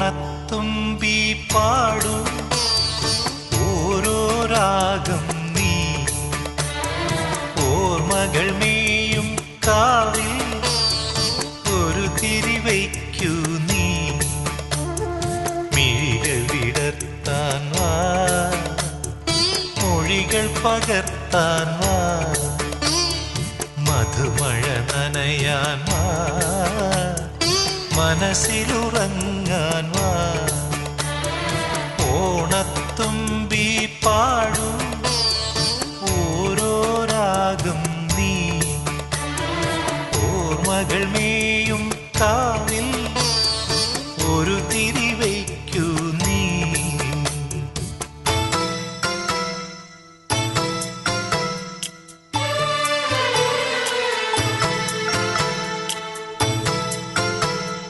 ഓണത്തുമ്പി പാടൂ ഓരോ രാഗം നീ ഓർമ്മകൾ മേയും കാവിൽ ഒരു തിരിവയ്ക്കൂ നീ മിഴികൾ വിടർത്താൻ വാ മൊഴികൾ പകർത്താൻ വാ മധുമഴ നനയാൻ വാ മനസ്സിലുറങ്ങാൻ വാ ഓണത്തുമ്പി പാടൂ ഓരോ രാഗം നീ ഓർമ്മകൾ മേയും കാവിൽ ഒരു തിരി